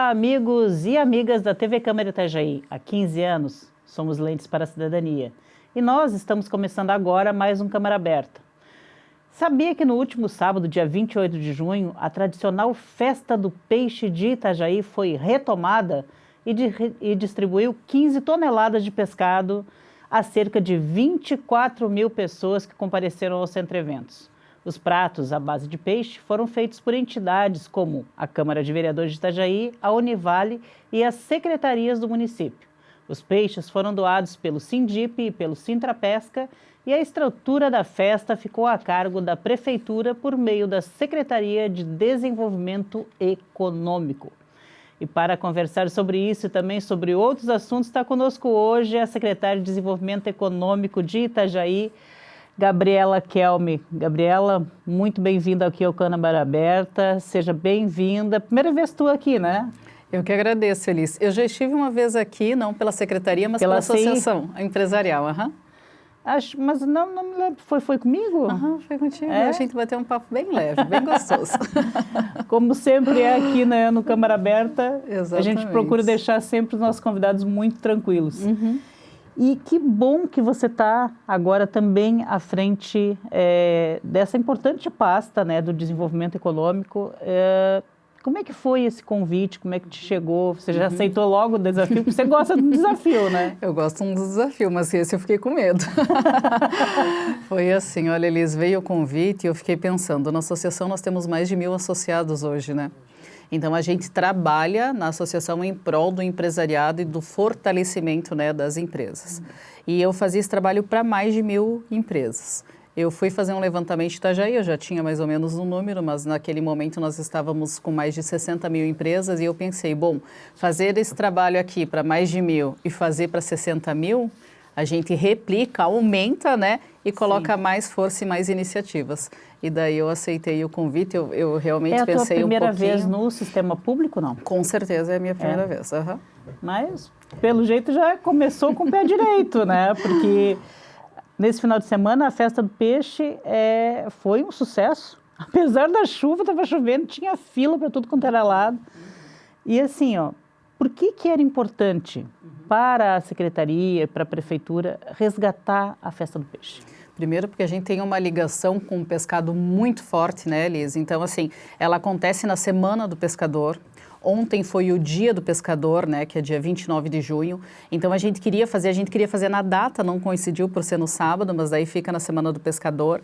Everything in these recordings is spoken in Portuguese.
Olá, amigos e amigas da TV Câmara Itajaí. Há 15 anos, somos Lentes para a Cidadania. E nós estamos começando agora mais um Câmara Aberta. Sabia que no último sábado, dia 28 de junho, a tradicional Festa do Peixe de Itajaí foi retomada e distribuiu 15 toneladas de pescado a cerca de 24 mil pessoas que compareceram aos Centro Eventos. Os pratos à base de peixe foram feitos por entidades como a Câmara de Vereadores de Itajaí, a Univale e as secretarias do município. Os peixes foram doados pelo Sindip e pelo Sintrapesca e a estrutura da festa ficou a cargo da Prefeitura por meio da Secretaria de Desenvolvimento Econômico. E para conversar sobre isso e também sobre outros assuntos, está conosco hoje a Secretária de Desenvolvimento Econômico de Itajaí, Gabriela Kelme. Gabriela, muito bem-vinda aqui ao Câmara Aberta, seja bem-vinda. Primeira vez tu aqui, né? Eu que agradeço, Elis. Eu já estive uma vez aqui, não pela secretaria, mas pela associação empresarial. Acho, mas não me lembro, foi comigo? Foi contigo. A gente bateu um papo bem leve, bem gostoso. Como sempre é aqui, né, no Câmara Aberta, Exatamente. A gente procura deixar sempre os nossos convidados muito tranquilos. E que bom que você está agora também à frente dessa importante pasta, né, do desenvolvimento econômico. Como é que foi esse convite? Como é que te chegou? Você já aceitou logo o desafio? Porque você gosta do desafio, né? Eu gosto do desafio, mas esse eu fiquei com medo. Foi assim, olha, Elis, veio o convite e eu fiquei pensando, na associação nós temos mais de 1.000 associados hoje, né? Então, a gente trabalha na associação em prol do empresariado e do fortalecimento, né, das empresas. E eu fazia esse trabalho para mais de 1.000 empresas. Eu fui fazer um levantamento de Itajaí, eu já tinha mais ou menos um número, mas naquele momento nós estávamos com mais de 60 mil empresas e eu pensei, bom, fazer esse trabalho aqui para mais de 1.000 e fazer para 60 mil, a gente replica, aumenta, né, e coloca mais força e mais iniciativas. E daí eu aceitei o convite, eu realmente pensei um pouquinho... É a tua primeira vez no sistema público, não? Com certeza é a minha primeira vez. Mas, pelo jeito, já começou com o pé direito, né? Porque nesse final de semana a Festa do Peixe foi um sucesso. Apesar da chuva, estava chovendo, tinha fila para tudo quanto era lado. E assim, ó, por que era importante para a Secretaria, para a Prefeitura, resgatar a Festa do Peixe? Primeiro porque a gente tem uma ligação com o pescado muito forte, né, Liz? Então, assim, ela acontece na Semana do Pescador. Ontem foi o Dia do Pescador, né, que é dia 29 de junho. Então, a gente queria fazer na data, não coincidiu por ser no sábado, mas daí fica na Semana do Pescador,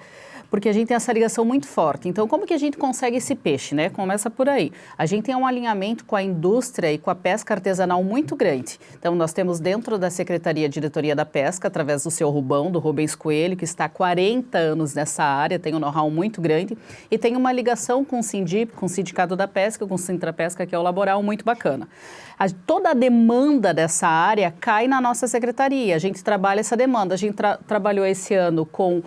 porque a gente tem essa ligação muito forte. Então, como que a gente consegue esse peixe, né? Começa por aí. A gente tem um alinhamento com a indústria e com a pesca artesanal muito grande. Então, nós temos dentro da Secretaria Diretoria da Pesca, através do seu Rubão, do Rubens Coelho, que está há 40 anos nessa área, tem um know-how muito grande, e tem uma ligação com o Sindip, com o Sindicato da Pesca, com o Sintrapesca, que é o laboral, muito bacana. Toda a demanda dessa área cai na nossa secretaria, a gente trabalha essa demanda. A gente trabalhou esse ano com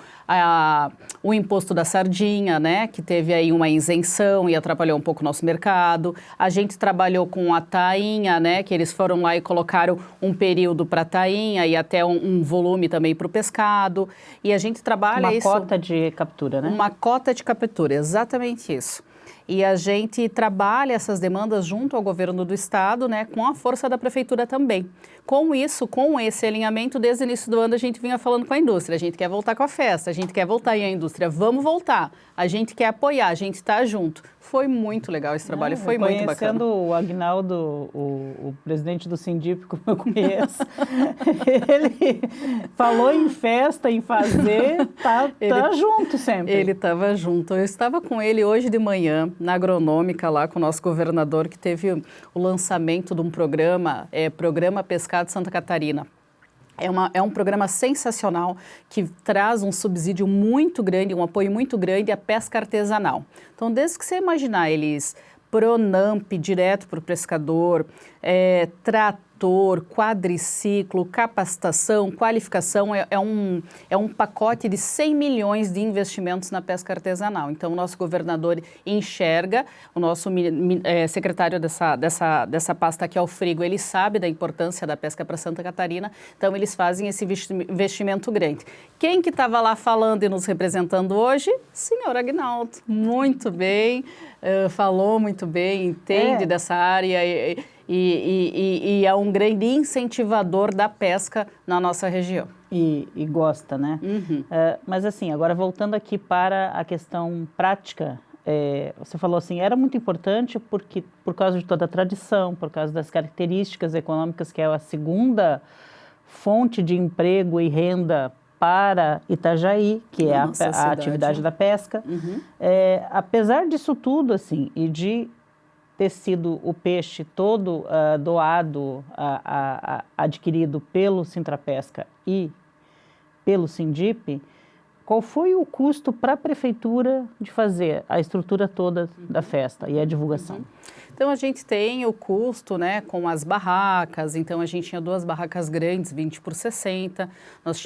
o imposto da sardinha, né, que teve aí uma isenção e atrapalhou um pouco o nosso mercado. A gente trabalhou com a tainha, né, que eles foram lá e colocaram um período para a tainha e até um volume também para o pescado. E a gente trabalha uma cota de captura, né? Uma cota de captura, exatamente isso. E a gente trabalha essas demandas junto ao governo do estado, né, com a força da prefeitura também. Com isso, com esse alinhamento, desde o início do ano a gente vinha falando com a indústria, a gente quer voltar com a festa, a gente quer voltar e a indústria, vamos voltar, a gente quer apoiar, a gente está junto. Foi muito legal esse trabalho, foi muito bacana. Conhecendo o Agnaldo, o presidente do Sindip, como eu conheço, ele falou em festa, em fazer, tá junto sempre. Ele estava junto. Eu estava com ele hoje de manhã, na Agronômica, lá com o nosso governador, que teve o lançamento de um programa, Programa Pescado Santa Catarina. É um programa sensacional que traz um subsídio muito grande, um apoio muito grande à pesca artesanal. Então, desde que você imaginar, eles Pronamp direto para o pescador, tratar motor, quadriciclo, capacitação, qualificação, é um pacote de 100 milhões de investimentos na pesca artesanal. Então, o nosso governador enxerga, o nosso secretário dessa pasta aqui, Alfrigo, ele sabe da importância da pesca para Santa Catarina, então eles fazem esse investimento grande. Quem que estava lá falando e nos representando hoje? Senhor Aguinaldo, muito bem, falou muito bem, entende dessa área e é um grande incentivador da pesca na nossa região. E gosta, né? Uhum. Mas assim, agora voltando aqui para a questão prática, você falou assim, era muito importante porque por causa de toda a tradição, por causa das características econômicas, que é a segunda fonte de emprego e renda para Itajaí, que é a atividade da pesca. Uhum. Apesar disso tudo, assim, e de ter sido o peixe todo doado, adquirido pelo Sintrapesca e pelo Sindip, qual foi o custo para a prefeitura de fazer a estrutura toda da festa e a divulgação? Então, a gente tem o custo, né, com as barracas. Então, a gente tinha 2 barracas grandes, 20 por 60. Nós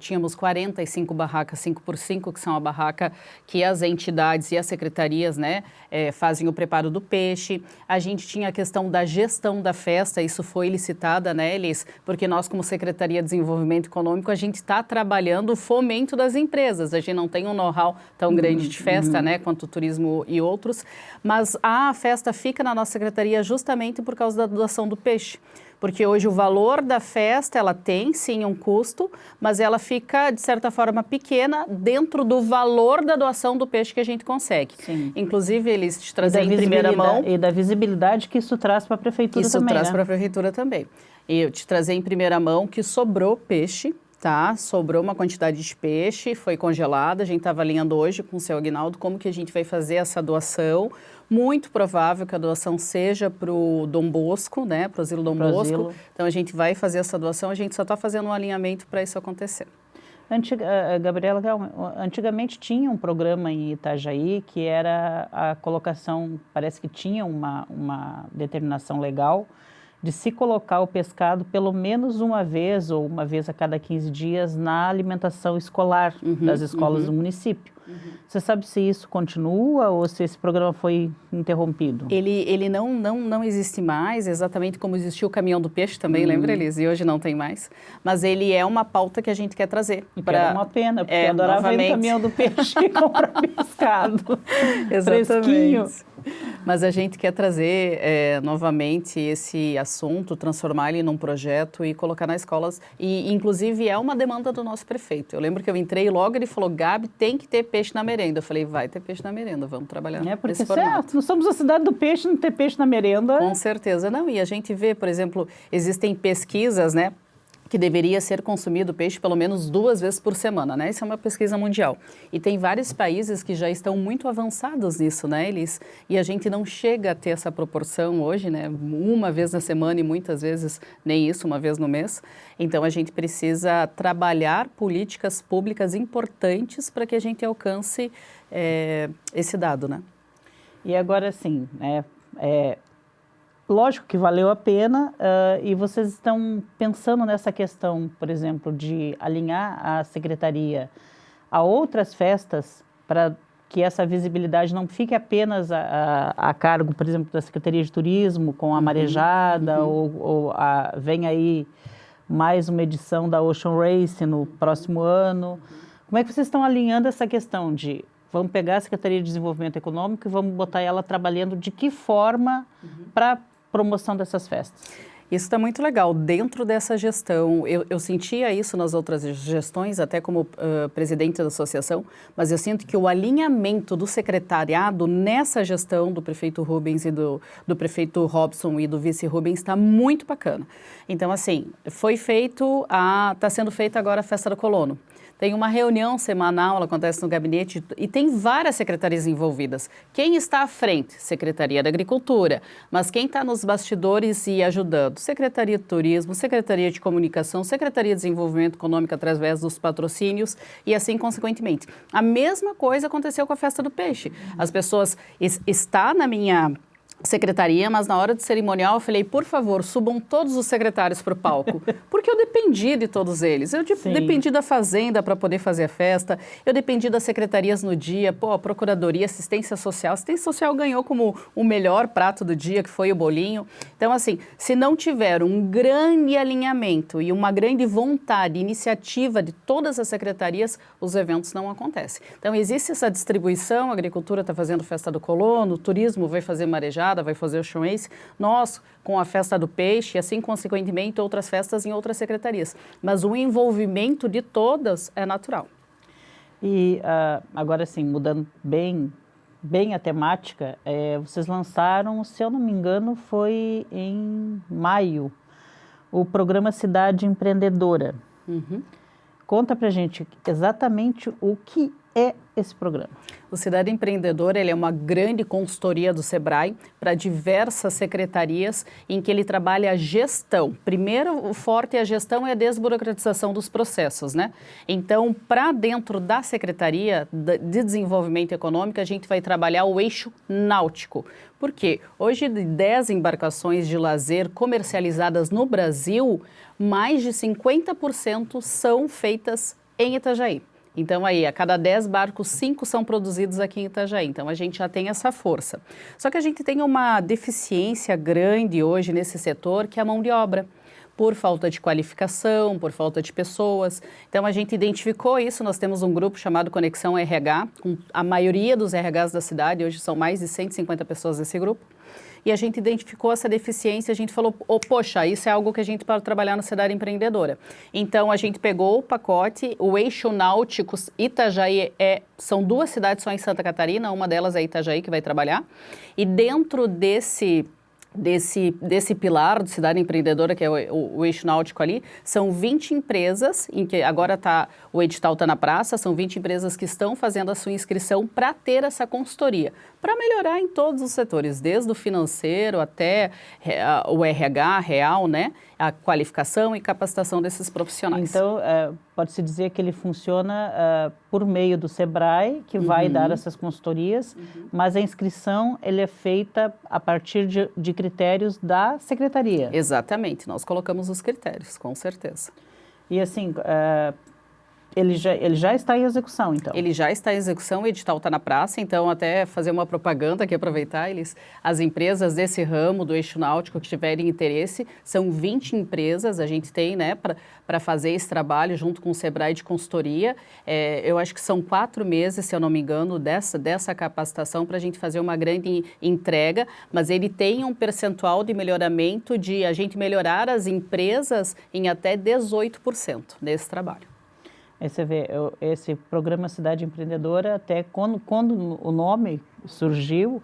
tínhamos 45 barracas, 5 por 5, que são a barraca que as entidades e as secretarias, né, fazem o preparo do peixe. A gente tinha a questão da gestão da festa. Isso foi licitada, né, Elis? Porque nós, como Secretaria de Desenvolvimento Econômico, a gente está trabalhando o fomento das empresas. A gente não tem um know-how tão grande de festa, né, quanto o turismo e outros. Mas a festa fica na nossa secretaria justamente por causa da doação do peixe. Porque hoje o valor da festa, ela tem sim um custo, mas ela fica, de certa forma, pequena dentro do valor da doação do peixe que a gente consegue. Sim. Inclusive, eles te trazem em primeira mão. E da visibilidade que isso traz para a prefeitura também, Isso traz né? para a prefeitura também. E eu te trazer em primeira mão que sobrou peixe, tá? Sobrou uma quantidade de peixe, foi congelada. A gente estava alinhando hoje com o seu Aguinaldo como que a gente vai fazer essa doação. Muito provável que a doação seja para o Dom Bosco, né? Para o Asilo Dom Bosco. Então, a gente vai fazer essa doação, a gente só está fazendo um alinhamento para isso acontecer. Gabriela, antigamente tinha um programa em Itajaí que era a colocação, parece que tinha uma determinação legal de se colocar o pescado pelo menos uma vez ou uma vez a cada 15 dias na alimentação escolar das escolas do município. Você sabe se isso continua ou se esse programa foi interrompido? Ele não existe mais, exatamente como existiu o caminhão do peixe também, lembra, Elis? E hoje não tem mais. Mas ele é uma pauta que a gente quer trazer. É uma pena, porque eu adorava ir no caminhão do peixe e comprar pescado. Fresquinho. Mas a gente quer trazer novamente esse assunto, transformar ele num projeto e colocar nas escolas. E, inclusive, é uma demanda do nosso prefeito. Eu lembro que eu entrei logo, ele falou, Gabi, tem que ter peixe na merenda. Eu falei, vai ter peixe na merenda, vamos trabalhar nesse formato. Nós somos a cidade do peixe, não ter peixe na merenda. Com certeza, não. E a gente vê, por exemplo, existem pesquisas, né? Que deveria ser consumido peixe pelo menos 2 vezes por semana, né? Isso é uma pesquisa mundial. E tem vários países que já estão muito avançados nisso, né, Elis? E a gente não chega a ter essa proporção hoje, né? Uma vez na semana e muitas vezes nem isso, uma vez no mês. Então, a gente precisa trabalhar políticas públicas importantes para que a gente alcance esse dado, né? E agora, sim, lógico que valeu a pena e vocês estão pensando nessa questão, por exemplo, de alinhar a secretaria a outras festas para que essa visibilidade não fique apenas a cargo, por exemplo, da Secretaria de Turismo com a marejada ou vem aí mais uma edição da Ocean Race no próximo ano. Como é que vocês estão alinhando essa questão de vamos pegar a Secretaria de Desenvolvimento Econômico e vamos botar ela trabalhando de que forma para promoção dessas festas? Isso está muito legal. Dentro dessa gestão, eu sentia isso nas outras gestões, até como presidente da associação, mas eu sinto que o alinhamento do secretariado nessa gestão do prefeito Rubens e do prefeito Robson e do vice Rubens está muito bacana. Então, assim, está sendo feita agora a Festa do Colono. Tem uma reunião semanal, ela acontece no gabinete e tem várias secretarias envolvidas. Quem está à frente? Secretaria da Agricultura. Mas quem está nos bastidores e ajudando? Secretaria de Turismo, Secretaria de Comunicação, Secretaria de Desenvolvimento Econômico através dos patrocínios e assim consequentemente. A mesma coisa aconteceu com a Festa do Peixe. As pessoas... Está secretaria, mas na hora do cerimonial eu falei, por favor, subam todos os secretários para o palco, porque eu dependi de todos eles. Eu dependi da Fazenda para poder fazer a festa, eu dependi das secretarias no dia, a Procuradoria, Assistência Social. Assistência Social ganhou como o melhor prato do dia, que foi o bolinho. Então, assim, se não tiver um grande alinhamento e uma grande vontade, iniciativa de todas as secretarias, os eventos não acontecem. Então, existe essa distribuição, a agricultura está fazendo festa do colono, o turismo vai fazer marejada, vai fazer o Chumense, nós com a festa do peixe e assim, consequentemente, outras festas em outras secretarias. Mas o envolvimento de todas é natural. E agora sim, mudando bem a temática, vocês lançaram, se eu não me engano, foi em maio, o programa Cidade Empreendedora. Uhum. Conta pra gente exatamente o que é esse programa. O Cidade Empreendedora, ele é uma grande consultoria do Sebrae para diversas secretarias em que ele trabalha a gestão. Primeiro, o forte é a gestão e a desburocratização dos processos, né? Então, para dentro da Secretaria de Desenvolvimento Econômico, a gente vai trabalhar o eixo náutico. Por quê? Hoje, de 10 embarcações de lazer comercializadas no Brasil, mais de 50% são feitas em Itajaí. Então, aí, a cada 10 barcos, 5 são produzidos aqui em Itajaí. Então, a gente já tem essa força. Só que a gente tem uma deficiência grande hoje nesse setor, que é a mão de obra, por falta de qualificação, por falta de pessoas. Então, a gente identificou isso. Nós temos um grupo chamado Conexão RH, com a maioria dos RHs da cidade. Hoje são mais de 150 pessoas nesse grupo. E a gente identificou essa deficiência, a gente falou, poxa, isso é algo que a gente pode trabalhar na Cidade Empreendedora. Então, a gente pegou o pacote, o eixo náutico Itajaí são 2 cidades só em Santa Catarina, uma delas é Itajaí que vai trabalhar. E dentro desse pilar de Cidade Empreendedora, que é o eixo náutico ali, são 20 empresas, em que agora o edital está na praça, são 20 empresas que estão fazendo a sua inscrição para ter essa consultoria, para melhorar em todos os setores, desde o financeiro até o RH real, né? A qualificação e capacitação desses profissionais. Então, pode-se dizer que ele funciona por meio do Sebrae, que vai dar essas consultorias, mas a inscrição ele é feita a partir de critérios da Secretaria. Exatamente, nós colocamos os critérios, com certeza. E assim, ele já está em execução, então? Ele já está em execução, o edital está na praça, então até fazer uma propaganda aqui, aproveitar, as empresas desse ramo, do eixo náutico, que tiverem interesse, são 20 empresas, a gente tem, né, para fazer esse trabalho junto com o Sebrae de consultoria. Eu acho que são 4 meses, se eu não me engano, dessa capacitação para a gente fazer uma grande entrega, mas ele tem um percentual de melhoramento de a gente melhorar as empresas em até 18% nesse trabalho. Aí você vê, esse programa Cidade Empreendedora, até quando o nome surgiu,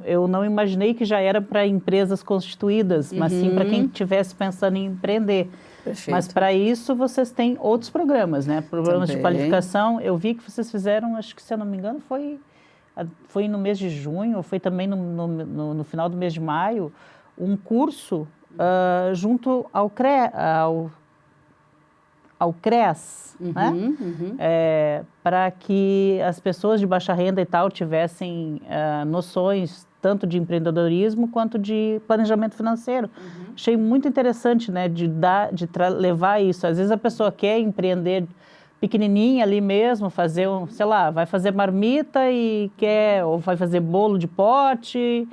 eu não imaginei que já era para empresas constituídas, mas sim para quem estivesse pensando em empreender. Perfeito. Mas para isso vocês têm outros programas, né? Programas de qualificação. Eu vi que vocês fizeram, acho que se eu não me engano, foi no mês de junho, ou foi também no final do mês de maio, um curso junto ao CREAS, né? Para que as pessoas de baixa renda e tal tivessem noções tanto de empreendedorismo quanto de planejamento financeiro. Achei muito interessante, né, levar isso. Às vezes a pessoa quer empreender pequenininha ali mesmo, fazer vai fazer marmita ou vai fazer bolo de pote,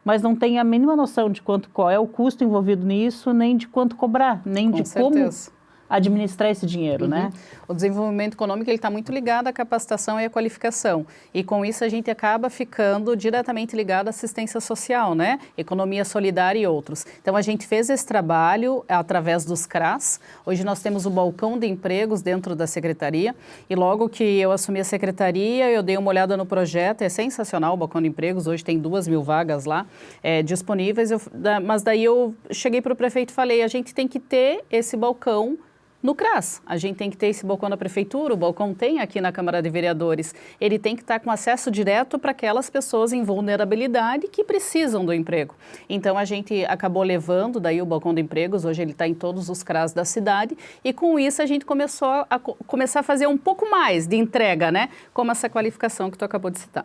mas não tem a mínima noção de qual é o custo envolvido nisso, nem de quanto cobrar, nem de como administrar esse dinheiro, né? O desenvolvimento econômico está muito ligado à capacitação e à qualificação. E com isso a gente acaba ficando diretamente ligado à assistência social, né? Economia solidária e outros. Então a gente fez esse trabalho através dos CRAS. Hoje nós temos o balcão de empregos dentro da secretaria. E logo que eu assumi a secretaria, eu dei uma olhada no projeto. É sensacional o balcão de empregos. Hoje tem 2.000 vagas lá disponíveis. Mas daí eu cheguei para o prefeito e falei, a gente tem que ter esse balcão no CRAS. A gente tem que ter esse balcão na prefeitura, o balcão tem aqui na Câmara de Vereadores. Ele tem que estar com acesso direto para aquelas pessoas em vulnerabilidade que precisam do emprego. Então, a gente acabou levando daí o balcão de empregos, hoje ele está em todos os CRAS da cidade, e com isso a gente começou a fazer um pouco mais de entrega, né? Como essa qualificação que tu acabou de citar.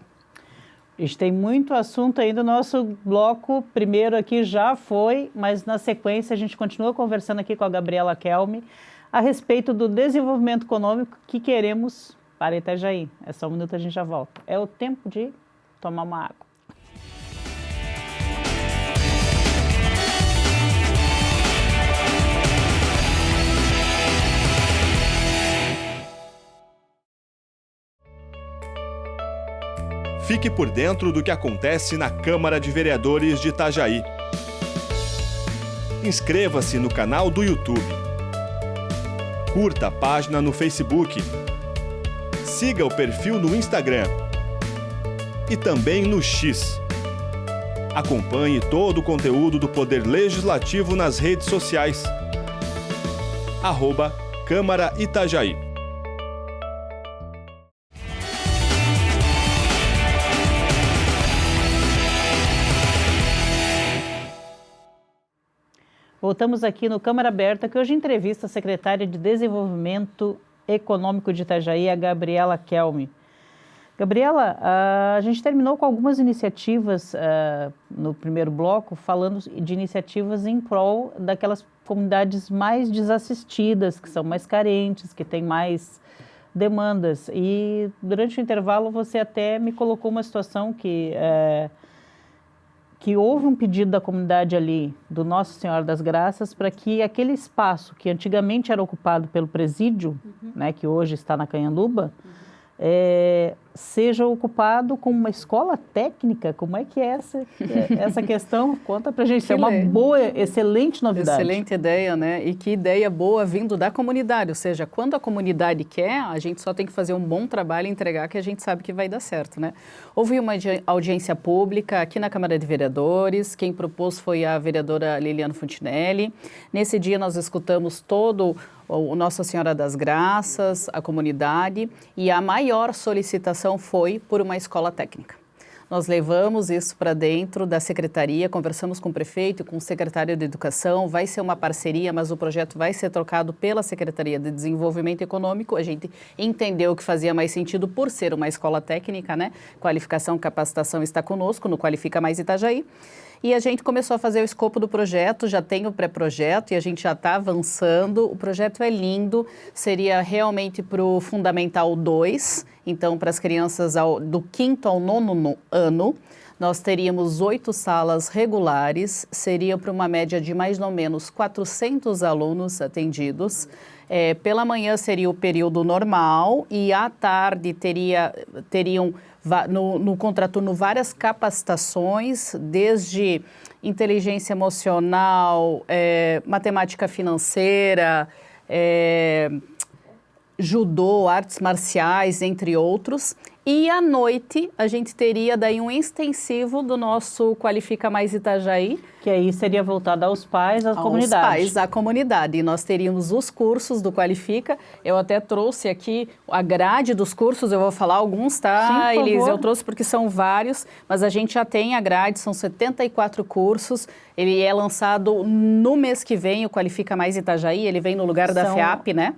A gente tem muito assunto ainda, o nosso bloco primeiro aqui já foi, mas na sequência a gente continua conversando aqui com a Gabriela Kelme a respeito do desenvolvimento econômico que queremos para Itajaí. É só um minuto, a gente já volta. É o tempo de tomar uma água. Fique por dentro do que acontece na Câmara de Vereadores de Itajaí. Inscreva-se no canal do YouTube. Curta a página no Facebook. Siga o perfil no Instagram. E também no X. Acompanhe todo o conteúdo do Poder Legislativo nas redes sociais. @Câmara Itajaí. Voltamos aqui no Câmara Aberta, que hoje entrevista a secretária de Desenvolvimento Econômico de Itajaí, a Gabriela Kelme. Gabriela, a gente terminou com algumas iniciativas no primeiro bloco, falando de iniciativas em prol daquelas comunidades mais desassistidas, que são mais carentes, que têm mais demandas. E durante o intervalo você até me colocou uma situação que houve um pedido da comunidade ali, do Nossa Senhora das Graças, para que aquele espaço que antigamente era ocupado pelo presídio, né, que hoje está na Canhanduba, seja ocupado como uma escola técnica. Como é que é essa questão? Conta pra gente, isso é uma boa, excelente novidade. Excelente ideia, né? E que ideia boa vindo da comunidade, ou seja, quando a comunidade quer, a gente só tem que fazer um bom trabalho e entregar, que a gente sabe que vai dar certo, né? Houve uma audiência pública aqui na Câmara de Vereadores, quem propôs foi a vereadora Liliana Fontinelli. Nesse dia nós escutamos todo o Nossa Senhora das Graças, a comunidade, e a maior solicitação foi por uma escola técnica. Nós levamos isso para dentro da secretaria, conversamos com o prefeito, com o secretário de Educação, vai ser uma parceria, mas o projeto vai ser trocado pela Secretaria de Desenvolvimento Econômico. A gente entendeu que fazia mais sentido por ser uma escola técnica, né? Qualificação, capacitação está conosco, no Qualifica Mais Itajaí. E a gente começou a fazer o escopo do projeto, já tem o pré-projeto e a gente já está avançando. O projeto é lindo, seria realmente para o Fundamental 2, então para as crianças do 5º ao 9º ano. Nós teríamos 8 salas regulares, seria para uma média de mais ou menos 400 alunos atendidos. Pela manhã seria o período normal e à tarde teriam no contraturno várias capacitações, desde inteligência emocional, matemática financeira, judô, artes marciais, entre outros. E à noite a gente teria daí um extensivo do nosso Qualifica Mais Itajaí. Que aí seria voltado aos pais, à comunidade. Aos pais, à comunidade. E nós teríamos os cursos do Qualifica. Eu até trouxe aqui a grade dos cursos, eu vou falar alguns, tá, Elis? Eu trouxe porque são vários, mas a gente já tem a grade, são 74 cursos. Ele é lançado no mês que vem, o Qualifica Mais Itajaí, ele vem no lugar da FEAP, né?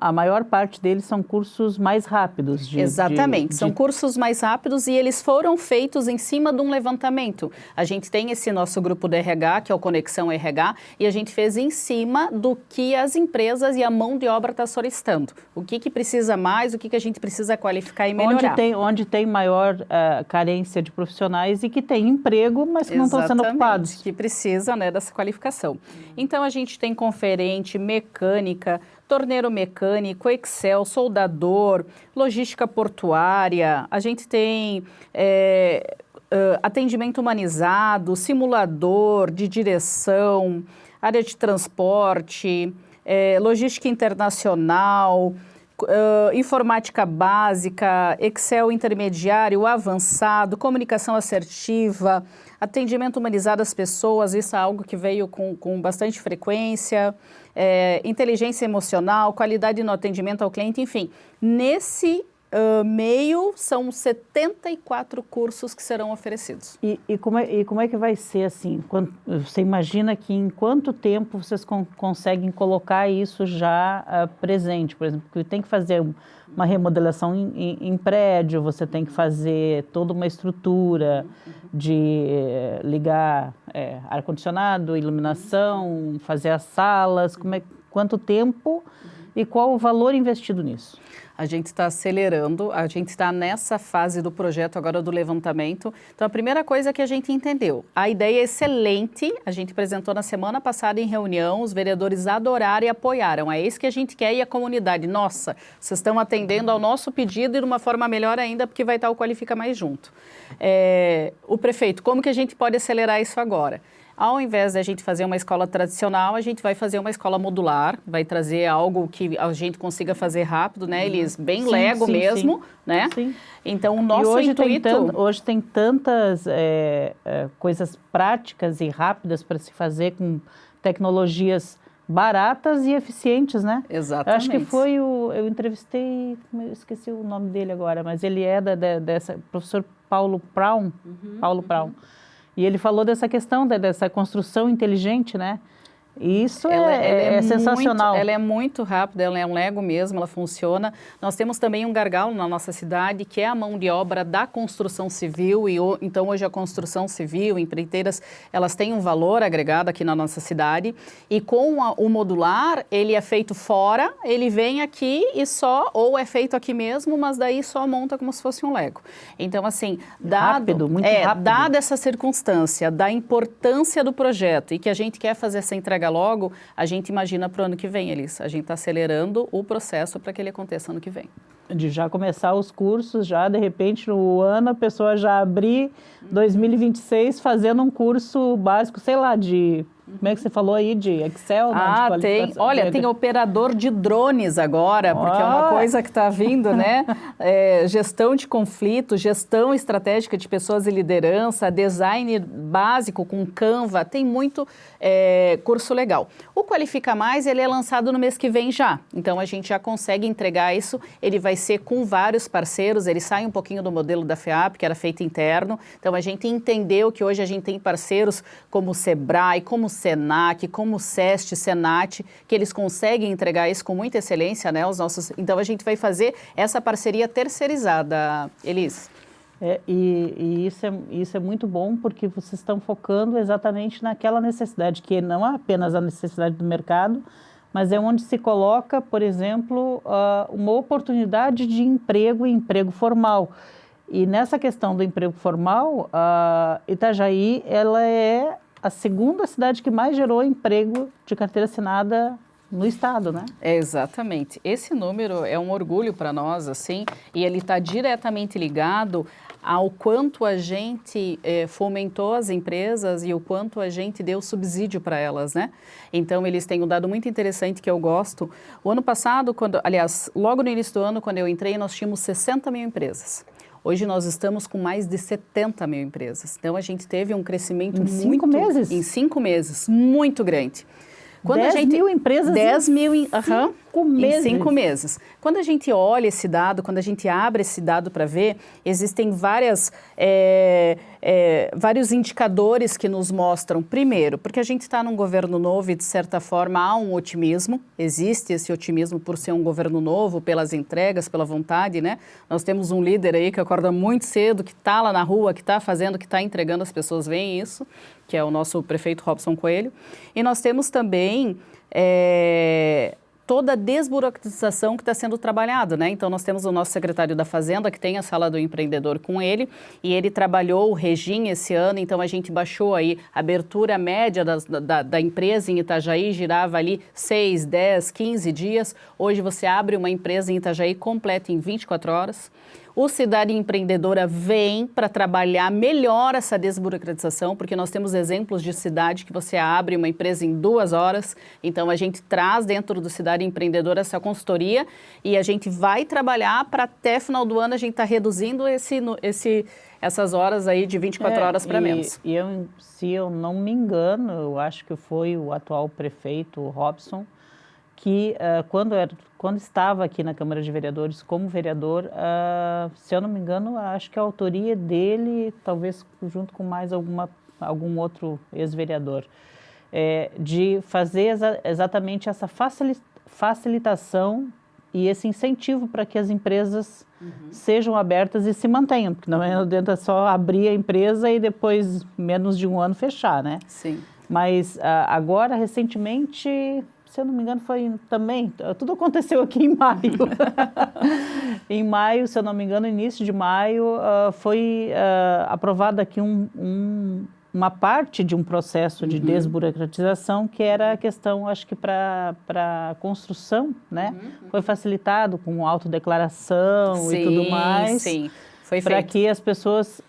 A maior parte deles são cursos mais rápidos. Exatamente, são cursos mais rápidos e eles foram feitos em cima de um levantamento. A gente tem esse nosso grupo do RH, que é o Conexão RH, e a gente fez em cima do que as empresas e a mão de obra está solicitando. O que precisa mais, o que a gente precisa qualificar e melhorar. Onde tem maior carência de profissionais e que tem emprego, mas que não estão sendo ocupados. Que precisa, né, dessa qualificação. Então, a gente tem conferente, mecânica, torneiro mecânico, Excel, soldador, logística portuária, a gente tem atendimento humanizado, simulador de direção, área de transporte, logística internacional, informática básica, Excel intermediário, avançado, comunicação assertiva, atendimento humanizado às pessoas, isso é algo que veio com bastante frequência, inteligência emocional, qualidade no atendimento ao cliente, enfim. Nesse meio são 74 cursos que serão oferecidos. E como é que vai ser assim? Você imagina que em quanto tempo vocês conseguem colocar isso já presente? Por exemplo, que tem que fazer uma remodelação em prédio, você tem que fazer toda uma estrutura de ligar ar-condicionado, iluminação, fazer as salas, quanto tempo e qual o valor investido nisso? A gente está acelerando, a gente está nessa fase do projeto agora do levantamento. Então, a primeira coisa que a gente entendeu, a ideia é excelente, a gente apresentou na semana passada em reunião, os vereadores adoraram e apoiaram. É isso que a gente quer e a comunidade, nossa, vocês estão atendendo ao nosso pedido e de uma forma melhor ainda, porque vai estar o Qualifica Mais junto. O prefeito, como que a gente pode acelerar isso agora? Ao invés da gente fazer uma escola tradicional, a gente vai fazer uma escola modular, vai trazer algo que a gente consiga fazer rápido, né, Elis? Bem Lego mesmo, né? Sim. Então, o nosso intuito... Hoje tem tantas coisas práticas e rápidas para se fazer com tecnologias baratas e eficientes, né? Exatamente. Eu acho que foi eu entrevistei, eu esqueci o nome dele agora, mas ele é dessa professor Paulo Praun, e ele falou dessa questão dessa construção inteligente, né? E isso é sensacional. Ela é muito rápida, ela é um Lego mesmo, ela funciona. Nós temos também um gargalo na nossa cidade, que é a mão de obra da construção civil. Então, hoje a construção civil, empreiteiras, elas têm um valor agregado aqui na nossa cidade. E com o modular, ele é feito fora, ele vem aqui e ou é feito aqui mesmo, mas daí só monta como se fosse um Lego. Então, assim, rápido. Dada essa circunstância, da importância do projeto e que a gente quer fazer essa entrega logo, a gente imagina para o ano que vem, Elis. A gente está acelerando o processo para que ele aconteça ano que vem. De já começar os cursos, já de repente no ano a pessoa já abrir 2026 fazendo um curso básico, sei lá, como é que você falou aí, de Excel? Tem. Olha, tem operador de drones agora, porque é uma coisa que está vindo, né? Gestão de conflito, gestão estratégica de pessoas e liderança, design básico com Canva, tem muito curso legal. O Qualifica Mais, ele é lançado no mês que vem já, então a gente já consegue entregar isso, ele vai ser com vários parceiros, ele sai um pouquinho do modelo da FEAP, que era feito interno, então a gente entendeu que hoje a gente tem parceiros como o Sebrae, como o Senac, como o SEST, Senat, que eles conseguem entregar isso com muita excelência, né? Então a gente vai fazer essa parceria terceirizada, Elis. E isso é muito bom porque vocês estão focando exatamente naquela necessidade, que não é apenas a necessidade do mercado, mas é onde se coloca, por exemplo, uma oportunidade de emprego formal. E nessa questão do emprego formal, Itajaí, ela é a segunda cidade que mais gerou emprego de carteira assinada no estado, né? Exatamente. Esse número é um orgulho para nós, assim, e ele está diretamente ligado ao quanto a gente fomentou as empresas e o quanto a gente deu subsídio para elas, né? Então, eles têm um dado muito interessante que eu gosto. O ano passado, logo no início do ano, quando eu entrei, nós tínhamos 60 mil empresas. Hoje nós estamos com mais de 70 mil empresas. Então, a gente teve um crescimento em 5 meses? Em 5 meses, muito grande. 10 mil empresas 10 mil em 5 meses. Em 5 meses. Quando a gente olha esse dado, quando a gente abre esse dado para ver, existem vários indicadores que nos mostram, primeiro, porque a gente está num governo novo e, de certa forma, há um otimismo, existe esse otimismo por ser um governo novo, pelas entregas, pela vontade, né? Nós temos um líder aí que acorda muito cedo, que está lá na rua, que está fazendo, que está entregando, as pessoas veem isso, que é o nosso prefeito Robson Coelho. E nós temos também toda a desburocratização que está sendo trabalhada, né? Então, nós temos o nosso secretário da Fazenda, que tem a Sala do Empreendedor com ele, e ele trabalhou o Regim esse ano, então a gente baixou aí a abertura média da empresa em Itajaí, girava ali 6, 10, 15 dias. Hoje você abre uma empresa em Itajaí completa em 24 horas. O Cidade Empreendedora vem para trabalhar melhor essa desburocratização, porque nós temos exemplos de cidade que você abre uma empresa em 2 horas, então a gente traz dentro do Cidade Empreendedora essa consultoria e a gente vai trabalhar para até final do ano a gente estar reduzindo essas horas aí de 24 horas para menos. Se eu não me engano, eu acho que foi o atual prefeito, o Robson, que quando estava aqui na Câmara de Vereadores como vereador, se eu não me engano, acho que a autoria dele, talvez junto com mais algum outro ex-vereador, de fazer exatamente essa facilitação e esse incentivo para que as empresas sejam abertas e se mantenham, porque não adianta só abrir a empresa e depois, menos de um ano, fechar, né? Sim. Mas agora, recentemente, se eu não me engano, foi também, tudo aconteceu aqui em maio. Em maio, se eu não me engano, início de maio, foi aprovada aqui uma parte de um processo de desburocratização, que era a questão, acho que para construção, né? Foi facilitado com autodeclaração e tudo mais. Sim. Para que as pessoas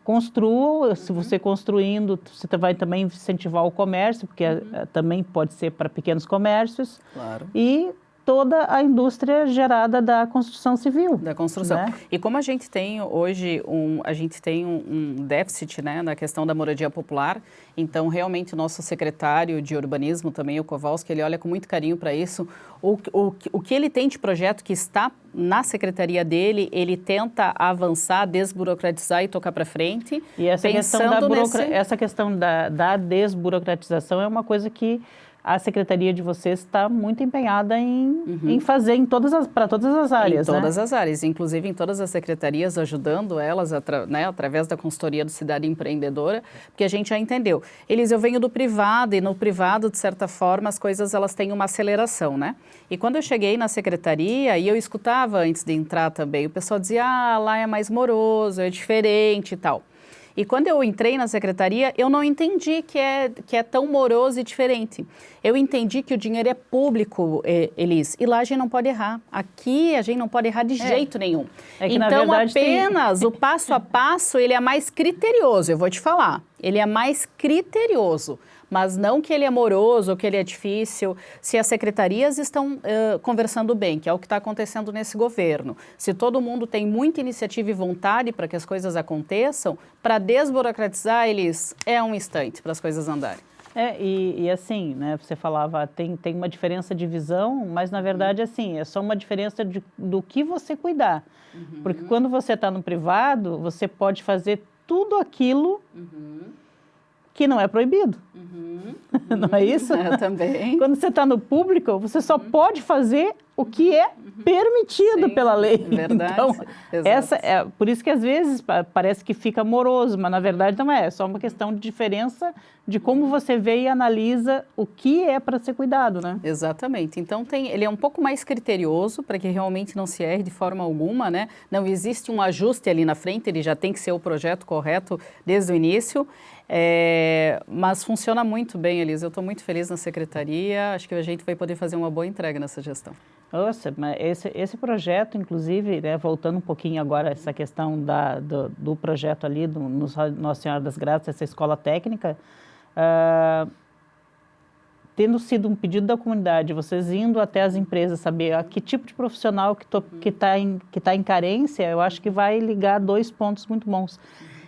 construam, se você construindo, você vai também incentivar o comércio, porque também pode ser para pequenos comércios. Claro. E toda a indústria gerada da construção civil. Da construção. Né? E como a gente tem hoje um déficit, né, na questão da moradia popular, então realmente o nosso secretário de urbanismo também, o Kowalski, ele olha com muito carinho para isso. O que ele tem de projeto que está na secretaria dele, ele tenta avançar, desburocratizar e tocar para frente. E essa questão da desburocratização é uma coisa que a secretaria de vocês está muito empenhada em fazer para todas as áreas, Em todas as áreas, inclusive em todas as secretarias, ajudando elas através da consultoria do Cidade Empreendedora, porque a gente já entendeu. Eu venho do privado e no privado, de certa forma, as coisas elas têm uma aceleração, né? E quando eu cheguei na secretaria, e eu escutava antes de entrar também, o pessoal dizia, lá é mais moroso, é diferente e tal. E quando eu entrei na secretaria, eu não entendi que é tão moroso e diferente. Eu entendi que o dinheiro é público, Elis, e lá a gente não pode errar. Aqui a gente não pode errar de jeito nenhum. Então, apenas o passo a passo, ele é mais criterioso, eu vou te falar. Ele é mais criterioso, mas não que ele é moroso ou que ele é difícil. Se as secretarias estão conversando bem, que é o que está acontecendo nesse governo, se todo mundo tem muita iniciativa e vontade para que as coisas aconteçam, para desburocratizar, é um instante para as coisas andarem. E assim, né, você falava, tem uma diferença de visão, mas na verdade, assim, é só uma diferença do que você cuidar. Porque quando você está no privado, você pode fazer tudo aquilo que não é proibido. Não é isso? Eu também. Quando você está no público, você só pode fazer o que é permitido pela lei. Verdade. Então, por isso que às vezes parece que fica moroso, mas na verdade não é. É só uma questão de diferença de como você vê e analisa o que é para ser cuidado, né? Exatamente. Então, ele é um pouco mais criterioso para que realmente não se erre de forma alguma, né? Não existe um ajuste ali na frente, ele já tem que ser o projeto correto desde o início. Mas funciona muito bem, Elisa. Eu estou muito feliz na secretaria. Acho que a gente vai poder fazer uma boa entrega nessa gestão. Nossa, mas esse projeto, inclusive, né, voltando um pouquinho agora a essa questão do projeto ali, Nossa Senhora das Graças, essa escola técnica, tendo sido um pedido da comunidade, vocês indo até as empresas saber que tipo de profissional que tá em carência, eu acho que vai ligar 2 pontos muito bons.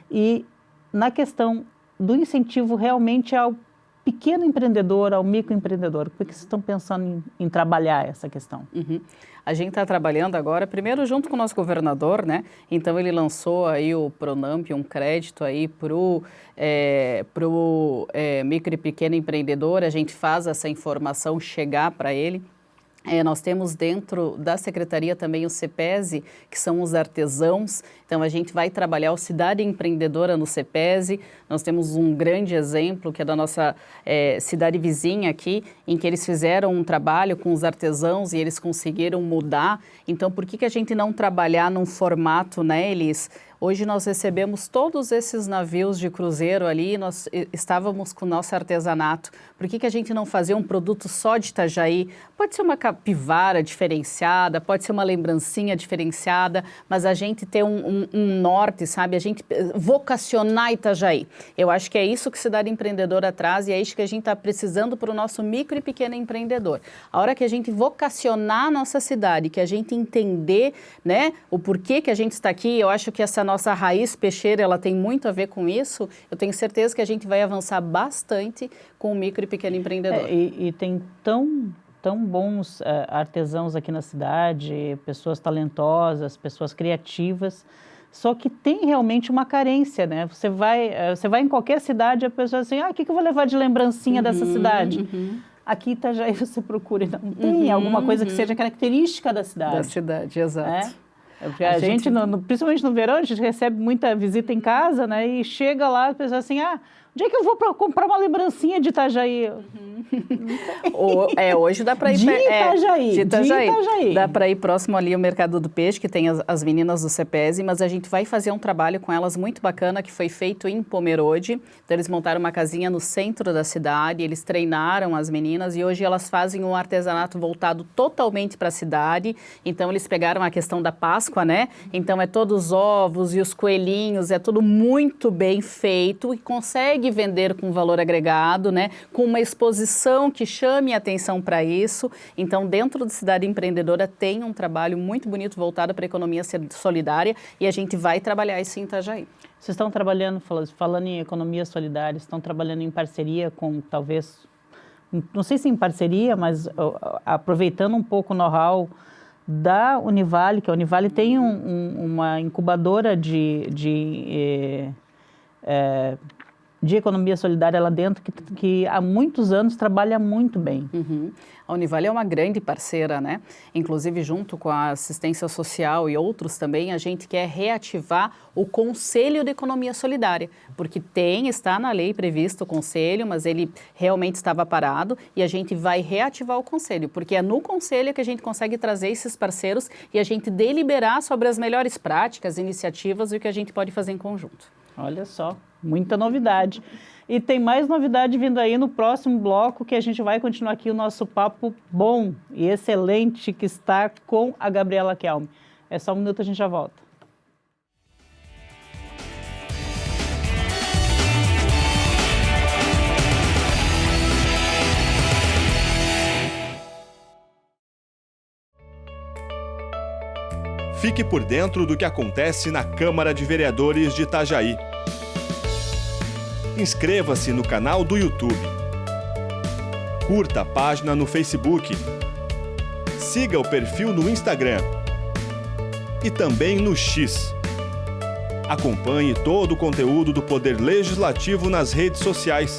E na questão do incentivo realmente ao pequeno empreendedor, ao microempreendedor, por que vocês estão pensando em trabalhar essa questão? A gente está trabalhando agora, primeiro junto com o nosso governador, né? Então ele lançou aí o Pronamp, um crédito aí pro micro e pequeno empreendedor. A gente faz essa informação chegar para ele. Nós temos dentro da secretaria também o CEPESE, que são os artesãos. Então, a gente vai trabalhar o Cidade Empreendedora no CEPESE. Nós temos um grande exemplo, que é da nossa cidade vizinha aqui, em que eles fizeram um trabalho com os artesãos e eles conseguiram mudar. Então, por que a gente não trabalhar num formato, né, Elis? Hoje nós recebemos todos esses navios de cruzeiro ali, nós estávamos com o nosso artesanato. Por que a gente não fazer um produto só de Itajaí? Pode ser uma capivara diferenciada, pode ser uma lembrancinha diferenciada, mas a gente ter um norte, sabe? A gente vocacionar Itajaí. Eu acho que é isso que Cidade Empreendedora traz e é isso que a gente está precisando para o nosso micro e pequeno empreendedor. A hora que a gente vocacionar a nossa cidade, que a gente entender, né, o porquê que a gente está aqui, eu acho que essa nossa raiz peixeira, ela tem muito a ver com isso. Eu tenho certeza que a gente vai avançar bastante com o micro e pequeno empreendedor. E tem tão bons artesãos aqui na cidade, pessoas talentosas, pessoas criativas, só que tem realmente uma carência, né? Você vai em qualquer cidade, a pessoa assim, o que eu vou levar de lembrancinha dessa cidade? Aqui em Itajaí você procura, não tem alguma coisa que seja característica da cidade. Da cidade, exato. Porque a gente, principalmente no verão, a gente recebe muita visita em casa, né? E chega lá, a pessoa assim, onde é que eu vou comprar uma lembrancinha de Itajaí? Hoje dá para ir... De Itajaí. Dá para ir próximo ali ao Mercado do Peixe, que tem as meninas do CEPESE, mas a gente vai fazer um trabalho com elas muito bacana, que foi feito em Pomerode. Então, eles montaram uma casinha no centro da cidade, eles treinaram as meninas e hoje elas fazem um artesanato voltado totalmente para a cidade. Então, eles pegaram a questão da Páscoa, né? Então, é todos os ovos e os coelhinhos, é tudo muito bem feito e consegue vender com valor agregado, né? Com uma exposição que chame a atenção para isso. Então, dentro da Cidade Empreendedora tem um trabalho muito bonito voltado para a economia solidária e a gente vai trabalhar isso em Itajaí. Vocês estão trabalhando, falando em economia solidária, estão trabalhando em parceria com, talvez, não sei se em parceria, mas aproveitando um pouco o know-how da Univale, que a Univale tem uma incubadora de economia solidária lá dentro, que há muitos anos trabalha muito bem. A Univale é uma grande parceira, né? Inclusive, junto com a assistência social e outros também, a gente quer reativar o Conselho de Economia Solidária, porque está na lei previsto o Conselho, mas ele realmente estava parado e a gente vai reativar o Conselho, porque é no Conselho que a gente consegue trazer esses parceiros e a gente deliberar sobre as melhores práticas, iniciativas e o que a gente pode fazer em conjunto. Olha só, muita novidade. E tem mais novidade vindo aí no próximo bloco, que a gente vai continuar aqui o nosso papo bom e excelente que está com a Gabriela Kelme. É só um minuto, a gente já volta. Fique por dentro do que acontece na Câmara de Vereadores de Itajaí. Inscreva-se no canal do YouTube. Curta a página no Facebook. Siga o perfil no Instagram. E também no X. Acompanhe todo o conteúdo do Poder Legislativo nas redes sociais.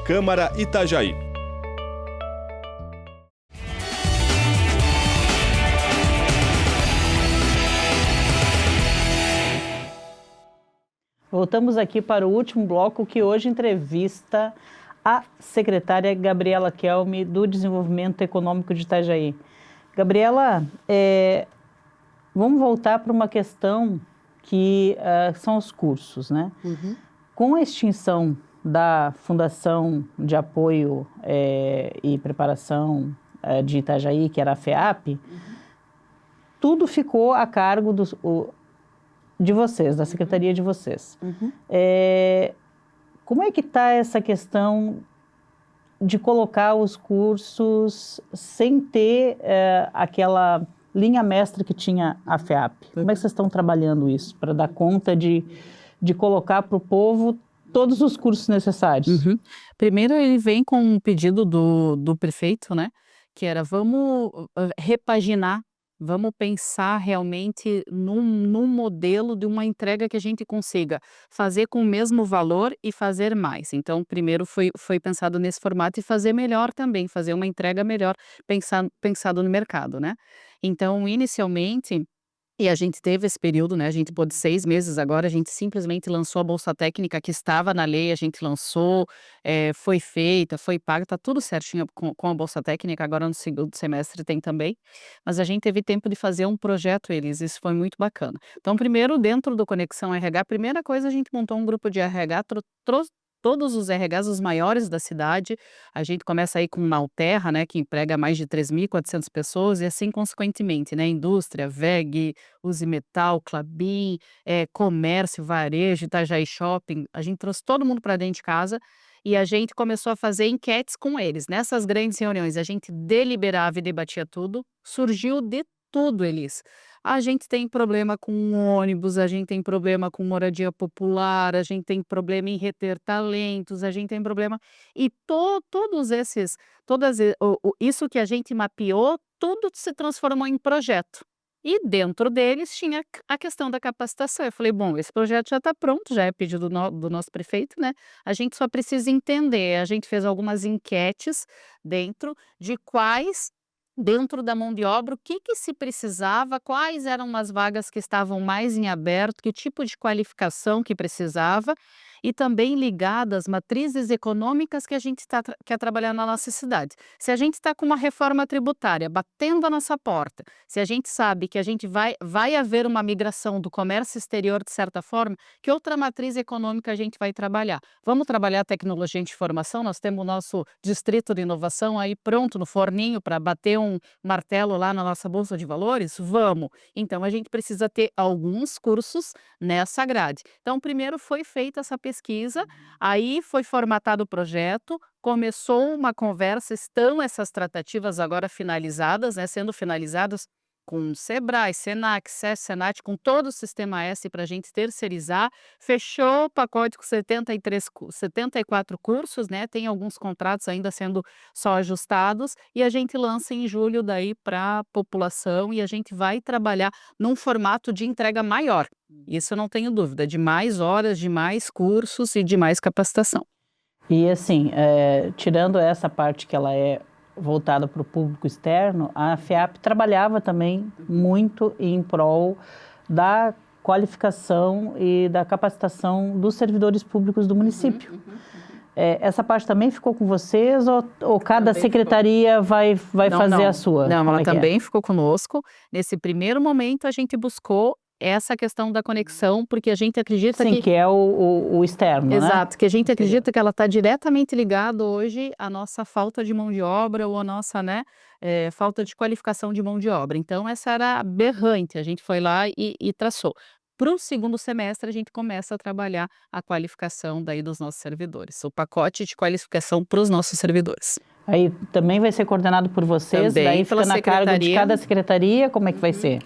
@Câmara Itajaí. Voltamos aqui para o último bloco, que hoje entrevista a secretária Gabriela Kelme, do Desenvolvimento Econômico de Itajaí. Gabriela, vamos voltar para uma questão que são os cursos, né? Com a extinção da Fundação de Apoio e Preparação de Itajaí, que era a FEAP, tudo ficou a cargo de vocês, da secretaria de vocês. Como é que está essa questão de colocar os cursos sem ter aquela linha mestra que tinha a FEAP? Como é que vocês estão trabalhando isso para dar conta de colocar para o povo todos os cursos necessários? Primeiro, ele vem com um pedido do prefeito, né? Que era, vamos repaginar. Vamos pensar realmente num modelo de uma entrega que a gente consiga fazer com o mesmo valor e fazer mais. Então, primeiro foi pensado nesse formato e fazer melhor também, fazer uma entrega melhor, pensado no mercado, né? Então, inicialmente, e a gente teve esse período, né? A gente pôde 6 meses agora, a gente simplesmente lançou a Bolsa Técnica que estava na lei, a gente lançou, foi feita, foi paga, tá tudo certinho com a Bolsa Técnica, agora no segundo semestre tem também, mas a gente teve tempo de fazer um projeto, isso foi muito bacana. Então, primeiro, dentro do Conexão RH, primeira coisa, a gente montou um grupo de RH, trouxe todos os RHs, os maiores da cidade. A gente começa aí com Malterra, né, que emprega mais de 3.400 pessoas, e assim, consequentemente, né, indústria, WEG, Uzi Metal, Klabin, comércio, varejo, Itajaí Shopping. A gente trouxe todo mundo para dentro de casa e a gente começou a fazer enquetes com eles. Nessas grandes reuniões, a gente deliberava e debatia tudo. Surgiu de tudo, Elis. A gente tem problema com ônibus, a gente tem problema com moradia popular, a gente tem problema em reter talentos, a gente tem problema e todos esses isso que a gente mapeou, tudo se transformou em projeto. E dentro deles tinha a questão da capacitação. Eu falei: "Bom, esse projeto já está pronto, já é pedido do nosso prefeito, né, a gente só precisa entender". A gente fez algumas enquetes dentro de quais dentro da mão de obra, o que se precisava, quais eram as vagas que estavam mais em aberto, que tipo de qualificação que precisava, e também ligada às matrizes econômicas que a gente quer trabalhar na nossa cidade. Se a gente está com uma reforma tributária batendo a nossa porta, se a gente sabe que a gente vai haver uma migração do comércio exterior de certa forma, que outra matriz econômica a gente vai trabalhar? Vamos trabalhar tecnologia de informação, nós temos o nosso distrito de inovação aí pronto no forninho para bater um martelo lá na nossa bolsa de valores? Vamos! Então a gente precisa ter alguns cursos nessa grade. Então primeiro foi feita essa pesquisa, aí foi formatado o projeto, começou uma conversa, estão essas tratativas agora finalizadas, né, sendo finalizadas com Sebrae, Senac, SES, Senat, com todo o sistema S para a gente terceirizar, fechou o pacote com 74 cursos, né? Tem alguns contratos ainda sendo só ajustados, e a gente lança em julho daí para a população, e a gente vai trabalhar num formato de entrega maior. Isso eu não tenho dúvida, de mais horas, de mais cursos e de mais capacitação. E assim, tirando essa parte que ela é voltada para o público externo, a FEAP trabalhava também muito em prol da qualificação e da capacitação dos servidores públicos do município. Essa parte também ficou com vocês ou cada Também secretaria vai fazer a sua? Não, Como ela é que é? também ficou conosco. Nesse primeiro momento, a gente buscou essa questão da conexão, porque a gente acredita Sim, que é o externo, né? Exato, que a gente acredita que ela está diretamente ligada hoje à nossa falta de mão de obra ou à nossa, né, falta de qualificação de mão de obra. Então essa era aberrante, a gente foi lá e traçou. Para o segundo semestre, a gente começa a trabalhar a qualificação daí dos nossos servidores, o pacote de qualificação para os nossos servidores. Aí também vai ser coordenado por vocês, Também daí pela fica na cargo de secretaria. cada secretaria, como é que vai ser?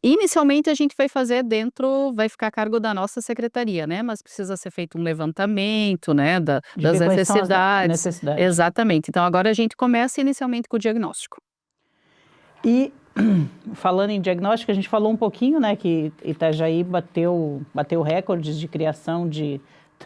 Inicialmente a gente vai fazer vai ficar a cargo da nossa secretaria, né, mas precisa ser feito um levantamento, né, das ver quais são as necessidades. necessidades. Exatamente, então agora a gente começa inicialmente com o diagnóstico. E falando em diagnóstico, a gente falou um pouquinho, né, que Itajaí bateu recordes de criação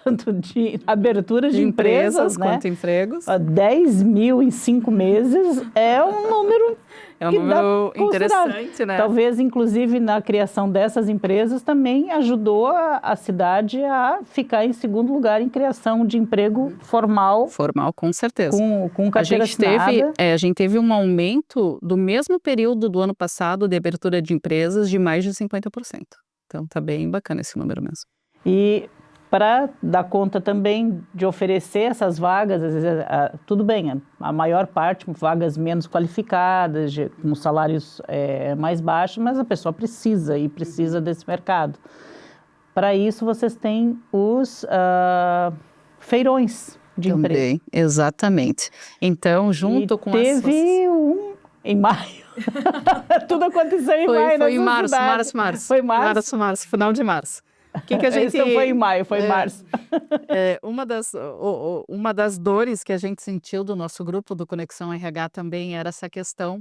tanto de aberturas de empresas, né? Quanto empregos. 10 mil em 5 meses é um número É um que número dá considerável. interessante, né? Talvez, inclusive, na criação dessas empresas também ajudou a cidade a ficar em segundo lugar em criação de emprego formal. Formal, com certeza. Com carteira assinada. A gente teve um aumento do mesmo período do ano passado de abertura de empresas de mais de 50%. Então tá bem bacana esse número mesmo. E para dar conta também de oferecer essas vagas, às vezes, tudo bem, a maior parte vagas menos qualificadas, com salários mais baixos, mas a pessoa precisa desse mercado. Para isso, vocês têm os feirões de emprego. Também, exatamente. Então, junto com teve um em maio. Tudo aconteceu em maio. Foi em março. Foi março? Final de março. Que a gente... Isso não foi em maio, foi em março. Uma das dores que a gente sentiu do nosso grupo do Conexão RH também era essa questão.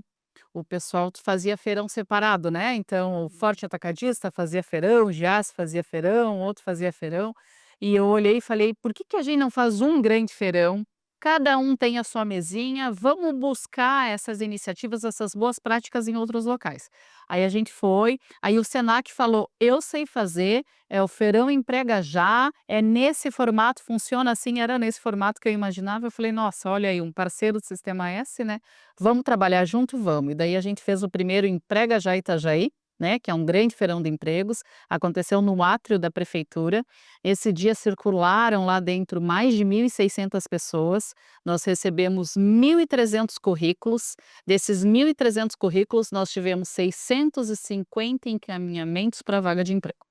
O pessoal fazia feirão separado, né? Então, o Forte Atacadista fazia feirão, o Gias fazia feirão, outro fazia feirão. E eu olhei e falei, por que a gente não faz um grande feirão? Cada um tem a sua mesinha, vamos buscar essas iniciativas, essas boas práticas em outros locais. Aí a gente foi, aí o Senac falou, eu sei fazer, o Feirão Emprega Já, é nesse formato, funciona assim, era nesse formato que eu imaginava. Eu falei, nossa, olha aí, um parceiro do Sistema S, né? Vamos trabalhar junto? Vamos. E daí a gente fez o primeiro Emprega Já Itajaí, né, que é um grande feirão de empregos, aconteceu no átrio da prefeitura. Esse dia circularam lá dentro mais de 1.600 pessoas, nós recebemos 1.300 currículos, desses 1.300 currículos nós tivemos 650 encaminhamentos para vaga de emprego.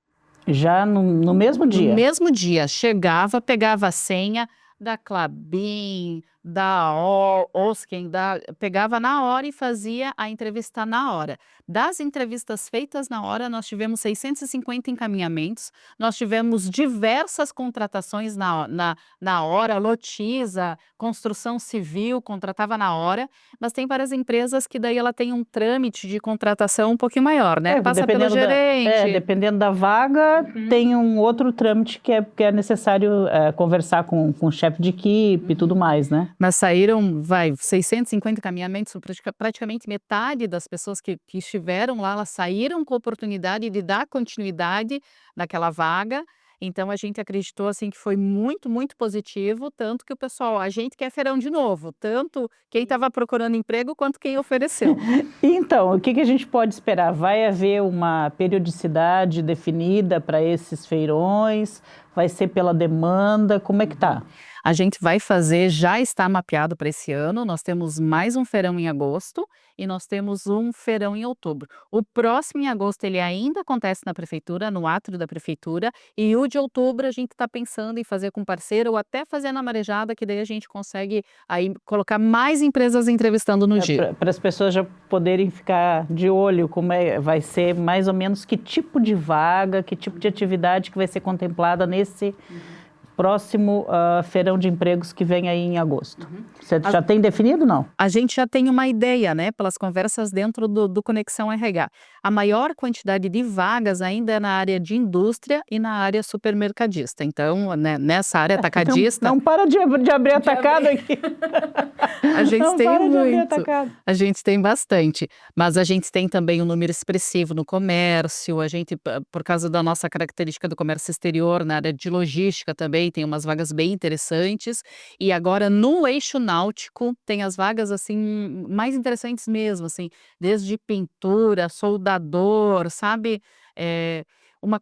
Já no mesmo dia? No mesmo dia, chegava, pegava a senha da Klabin, da Osken, pegava na hora e fazia a entrevista na hora. Das entrevistas feitas na hora, nós tivemos 650 encaminhamentos, nós tivemos diversas contratações na hora, Lotiza, construção civil, contratava na hora, mas tem várias empresas que daí ela tem um trâmite de contratação um pouquinho maior, né? Passa pelo gerente. Dependendo da vaga, tem um outro trâmite que é necessário conversar com o chefe de equipe e tudo mais, né? Mas saíram, 650 encaminhamentos, praticamente metade das pessoas que estiveram lá, elas saíram com a oportunidade de dar continuidade naquela vaga. Então a gente acreditou assim que foi muito, muito positivo, tanto que o pessoal, a gente quer feirão de novo, tanto quem estava procurando emprego quanto quem ofereceu. Então, o que a gente pode esperar? Vai haver uma periodicidade definida para esses feirões? Vai ser pela demanda? Como é que tá? A gente vai fazer, já está mapeado para esse ano, nós temos mais um feirão em agosto e nós temos um feirão em outubro. O próximo em agosto ele ainda acontece na prefeitura, no átrio da prefeitura, e o de outubro a gente está pensando em fazer com parceiro ou até fazer na Marejada, que daí a gente consegue aí colocar mais empresas entrevistando no dia. Para as pessoas já poderem ficar de olho, vai ser mais ou menos que tipo de vaga, que tipo de atividade que vai ser contemplada nesse próximo feirão de empregos que vem aí em agosto. Você já tem definido, não? A gente já tem uma ideia, né, pelas conversas dentro do Conexão RH. A maior quantidade de vagas ainda é na área de indústria e na área supermercadista. Então, né, nessa área atacadista... Não para de abrir atacado aqui. A gente não tem para muito. De abrir atacado. A gente tem bastante. Mas a gente tem também um número expressivo no comércio. A gente, por causa da nossa característica do comércio exterior, na área de logística também, tem umas vagas bem interessantes. E agora, no eixo náutico, tem as vagas, assim, mais interessantes mesmo, assim, desde pintura, soldador, sabe?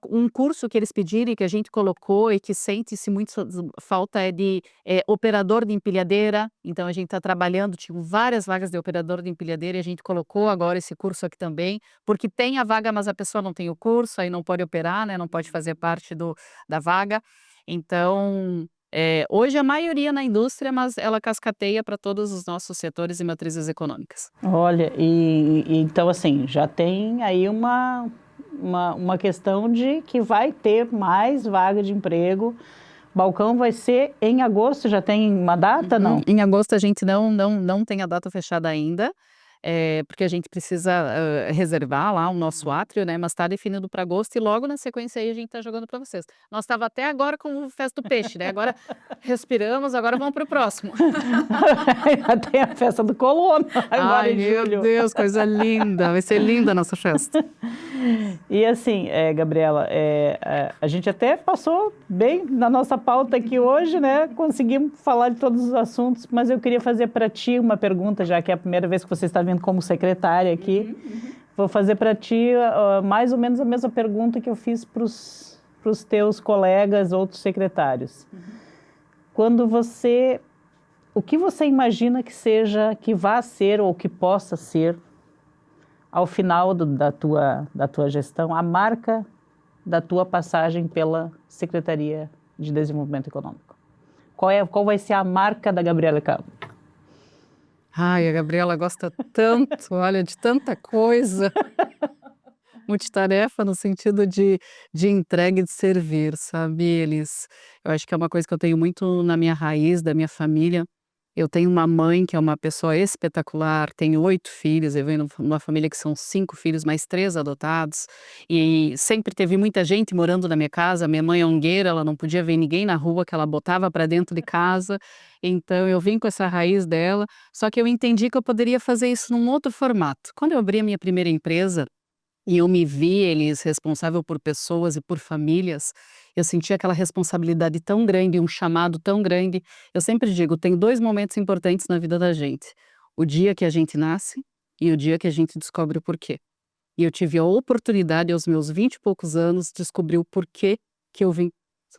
Um curso que eles pediram e que a gente colocou e que sente-se muito falta é de operador de empilhadeira. Então, a gente está trabalhando, tinha várias vagas de operador de empilhadeira e a gente colocou agora esse curso aqui também, porque tem a vaga, mas a pessoa não tem o curso, aí não pode operar, né? Não pode fazer parte da vaga. Então, hoje a maioria na indústria, mas ela cascateia para todos os nossos setores e matrizes econômicas. Olha, então assim, já tem aí uma questão de que vai ter mais vaga de emprego. Balcão vai ser em agosto, já tem uma data, não? Em agosto a gente não tem a data fechada ainda. Porque a gente precisa reservar lá o nosso átrio, né? Mas está definido para agosto e logo na sequência aí a gente está jogando para vocês. Nós estava até agora com o Festa do Peixe, né? Agora respiramos, agora vamos para o próximo. Tem a festa do colono agora em julho. Meu Deus, coisa linda! Vai ser linda a nossa festa. E assim, Gabriela, a gente até passou bem na nossa pauta aqui hoje, né? Conseguimos falar de todos os assuntos, mas eu queria fazer para ti uma pergunta, já que é a primeira vez que você está vindo como secretária aqui. Vou fazer para ti mais ou menos a mesma pergunta que eu fiz para os teus colegas, outros secretários. O que você imagina que vá ser ou que possa ser ao final da tua gestão, a marca da tua passagem pela Secretaria de Desenvolvimento Econômico? Qual vai ser a marca da Gabriela Cabo? Ai, a Gabriela gosta tanto, olha, de tanta coisa. Multitarefa no sentido de entrega e de servir, sabe? Eu acho que é uma coisa que eu tenho muito na minha raiz, da minha família. Eu tenho uma mãe que é uma pessoa espetacular, tenho 8 filhos, eu venho numa família que são 5 filhos, mais 3 adotados, e sempre teve muita gente morando na minha casa. Minha mãe é ongueira, ela não podia ver ninguém na rua, que ela botava para dentro de casa, então eu vim com essa raiz dela, só que eu entendi que eu poderia fazer isso num outro formato. Quando eu abri a minha primeira empresa, e eu me vi responsável por pessoas e por famílias, eu senti aquela responsabilidade tão grande, um chamado tão grande. Eu sempre digo, tem 2 momentos importantes na vida da gente. O dia que a gente nasce e o dia que a gente descobre o porquê. E eu tive a oportunidade, aos meus 20 e poucos anos, de descobrir o porquê que eu vim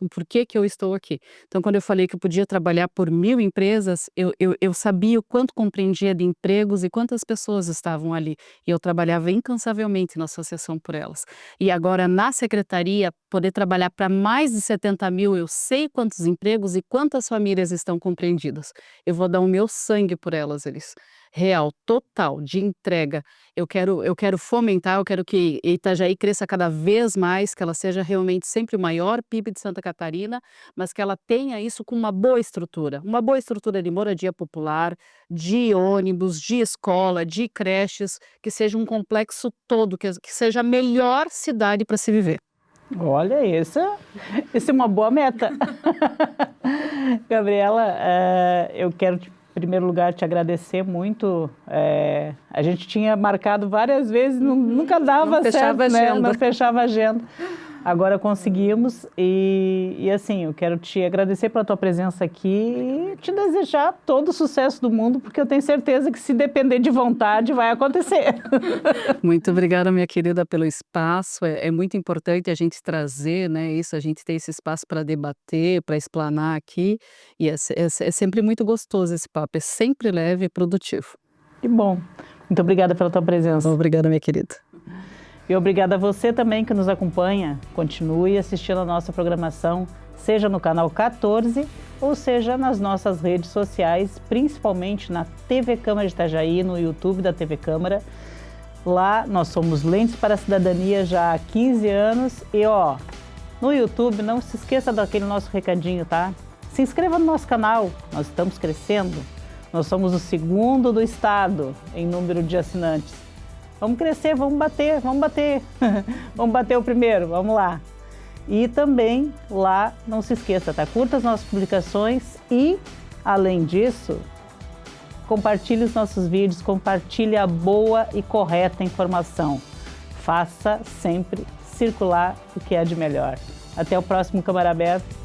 Por que que eu estou aqui? Então, quando eu falei que eu podia trabalhar por 1000 empresas, eu sabia o quanto compreendia de empregos e quantas pessoas estavam ali. E eu trabalhava incansavelmente na associação por elas. E agora, na secretaria, poder trabalhar para mais de 70.000, eu sei quantos empregos e quantas famílias estão compreendidas. Eu vou dar o meu sangue por elas, eles. Real, total, de entrega. Eu quero fomentar, eu quero que Itajaí cresça cada vez mais, que ela seja realmente sempre o maior PIB de Santa Catarina, mas que ela tenha isso com uma boa estrutura de moradia popular, de ônibus, de escola, de creches, que seja um complexo todo, que seja a melhor cidade para se viver. Olha, essa é uma boa meta. Gabriela, eu quero, em primeiro lugar, te agradecer muito. A gente tinha marcado várias vezes, nunca dava certo, né? Não fechava a agenda. Agora conseguimos e assim, eu quero te agradecer pela tua presença aqui e te desejar todo o sucesso do mundo, porque eu tenho certeza que se depender de vontade, vai acontecer. Muito obrigada, minha querida, pelo espaço. É muito importante a gente trazer, né, isso, a gente ter esse espaço para debater, para explanar aqui. E é sempre muito gostoso esse papo, é sempre leve e produtivo. Que bom. Muito obrigada pela tua presença. Obrigada, minha querida. E obrigada a você também que nos acompanha. Continue assistindo a nossa programação, seja no canal 14 ou seja nas nossas redes sociais, principalmente na TV Câmara de Itajaí, no YouTube da TV Câmara. Lá nós somos Lentes para a Cidadania já há 15 anos e no YouTube não se esqueça daquele nosso recadinho, tá? Se inscreva no nosso canal, nós estamos crescendo. Nós somos o 2º do estado em número de assinantes. Vamos crescer, vamos bater. Vamos bater o primeiro, vamos lá. E também lá, não se esqueça, tá? Curta as nossas publicações e, além disso, compartilhe os nossos vídeos, compartilhe a boa e correta informação. Faça sempre circular o que é de melhor. Até o próximo Câmara Aberta.